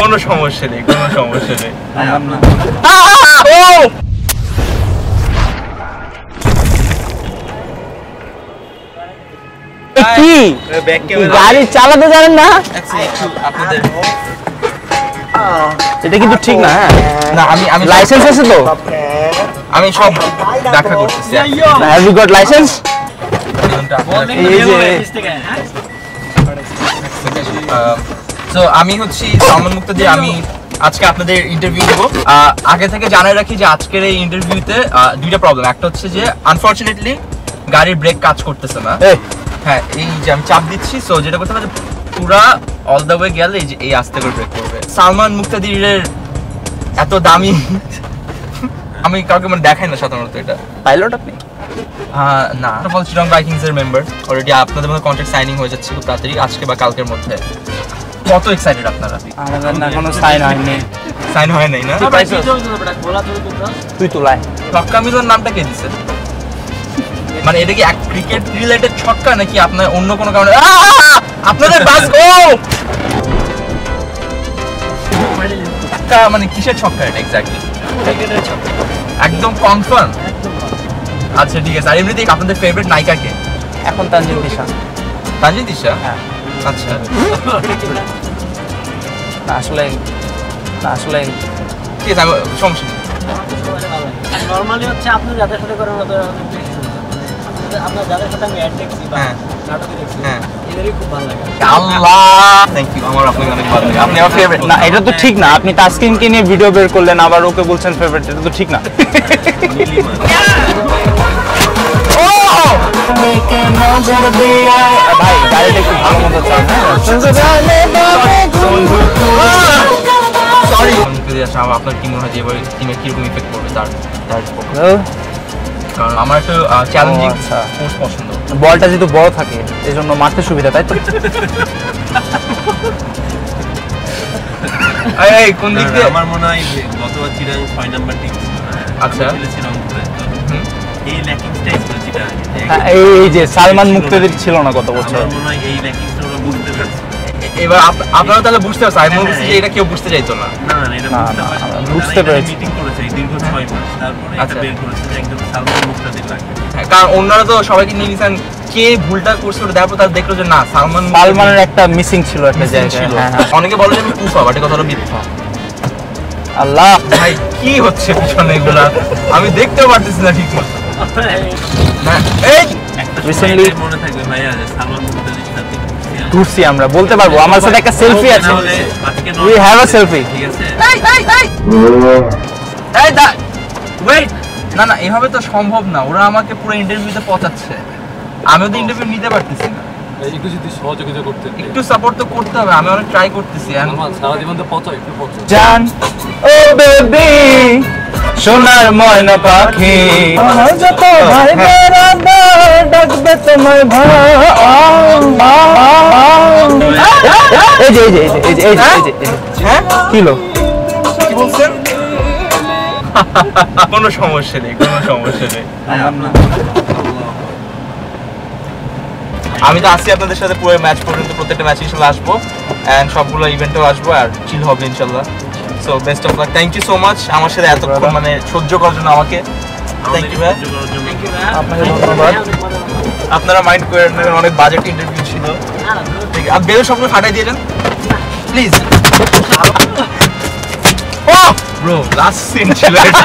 কোনো সমস্যা নেই, কোনো সমস্যা নেই। কি গাড়ি চালাতে জানেন না? আপনাদের এটা কিন্তু ঠিক না। না, আমি লাইসেন্স আছে তো? আমি সব দেখা করতেছি। Have you got license? So আমি হচ্ছি সালমান মুক্তাদির। আমি আজকে আপনাদের ইন্টারভিউ দেবো। আগে থেকে জানাই রাখি যে আজকের এই ইন্টারভিউতে দুইটা প্রবলেম। একটা হচ্ছে যে আনফরচুনেটলি গাড়ির ব্রেক কাজ করতেছে না। হ্যাঁ, এই যে আমি চাপ দিচ্ছি, সো যেটা করতে হবে পুরা অল দ্য ওয়ে গেলে এই আস্তে করে ব্রেক করবে। সালমান মুক্তাদিরের এত দামি আমি কাউকে মানে দেখাই না সাধারণত। এটা পাইলট আপনি? না, চিটং বাইকিংস এর মেম্বার। অলরেডি আপনাদের মধ্যে কন্ট্রাক্ট সাইনিং হয়ে যাচ্ছে খুব তাড়াতাড়ি, আজকে বা কালকের মধ্যে। কত এক্সাইটেড আপনারা? আমাদের না কোনো সাইন হয়নি। সাইন হয় নাই না? তুই তোলায় ছক্কা মিলন নামটা কে দিছে? মানে এটা কি ক্রিকেট রিলেটেড ছক্কা নাকি আপনার অন্য কোনো কারণে? আপনাদের বাস গো ছক্কা মানে কিসের ছক্কা এটা এক্স্যাক্টলি? ক্রিকেটের ছক্কা একদম কনফার্ম? আচ্ছা ঠিক আছে। আর এমনিতেই আপনাদের ফেভারিট নায়িকা কে? এখন তানজিন তিশা। তানজিন তিশা? হ্যাঁ। আচ্ছা, আসলে ঠিক আছে, সমস্যা নেই। নরমালি হচ্ছে আপনি যাদের সাথে করেন আপনার যাদের সাথে আমি অ্যাড দেখছি বা নাটকে দেখছি, এদেরই খুব ভালো লাগে। আল্লাহ, থ্যাংক ইউ। আমার আপনাকে অনেক ভালো লাগে। আপনি আমার ফেভারিট না, এটা তো ঠিক না। আপনি তাসকিনকে নিয়ে ভিডিও বের করলেন, আবার ওকে বলছেন ফেভারিট। এটা তো ঠিক না। ভাই গাড়িটা একটু ভালো মতো চালান। সরি। আপনার কি মনে হয় যে এবার টিমে কিরকম ইফেক্ট করবে তার কারণ আমার একটু চ্যালেঞ্জিং স্পোর্টস পছন্দ। বলটা যেহেতু বড় থাকে এই জন্য মারতে সুবিধা, তাই তো? এই কোন দিক দিয়ে? আমার মনে হয় গতবার চিরাং 6 নাম্বার টিম। আচ্ছা, এই ল্যাকিংসটাই ছিল চিরাং। এই যে সালমান মুক্তাদির ছিল না গত বছর? আমার মনে হয় এই ল্যাকিংসটা ওরা বুঝতে পারছে। এবার আপনারা তাহলে বুঝতে পারছেন। আমি বলছি যে এটা কেউ বুঝতে চাইতো না। না না, এটা বুঝতে পেরেছি। মিটিং করেছে এই দীর্ঘ 6 মাস, তারপরে এটা বের করেছে যে একদম সালমান মুক্তাদির লাগে। কারণ অন্যরা তো সবাইকে নিয়ে নিছেন কে ভুলটা করছে, ওটা দেখার পর তারা দেখলো যে না সালমানের একটা মিসিং ছিল একটা জায়গায়। অনেকে বলে যে আমি কুফা, বাট এই কথাটা মিথ্যা। আল্লাহ ভাই কি হচ্ছে পিছনে এগুলা? আমি দেখতেও পারতেছি না ঠিক মতো। এই রিসেন্টলি মনে থাকবে ভাইয়া যে সালমান মুক্তাদির সাথে ঘুরছি আমরা, বলতে পারবো। আমার সাথে একটা সেলফি আছে। We have a selfie. ঠিক আছে। ওয়েট, না না, এভাবে তো সম্ভব না। ওরা আমাকে পুরো ইন্টারভিউতে পচাচ্ছে, আমি ওদের ইন্টারভিউ নিতে পারতেছি না। একটু যদি সহযোগিতা করতে, একটু সাপোর্ট তো করতে হবে। আমি অনেক ট্রাই করতেছি। সারা জীবন তো পচা, একটু পচা। জান ও বেবি সোনার ময়না পাখি, যত ভাই বেরাদার ডাকবে তোমায় ভাই। এই যে কিলো কি বলছেন? কোনো সমস্যা নেই, কোনো সমস্যা নেই। আমি তো আসছি আপনাদের সাথে পুরো ম্যাচ পর্যন্ত। প্রত্যেকটা ম্যাচ ইনশাল্লাহ আসবো, অ্যান্ড সবগুলো ইভেন্টেও আসবো, আর চিল হবে ইনশাল্লাহ। So best of luck. Thank you so much আমার সাথে এতক্ষণ মানে সহ্য করার জন্য আমাকে। থ্যাংক ইউ ভাই, আপনাকে ধন্যবাদ। আপনারা মাইন্ড করেন না, অনেক বাজেট ইন্টারভিউ ছিল। ঠিক আছে, বেরো সবগুলো ফাটাই দিয়ে যান প্লিজ। ও ব্রো, লাস্ট সিন ছিল এটা।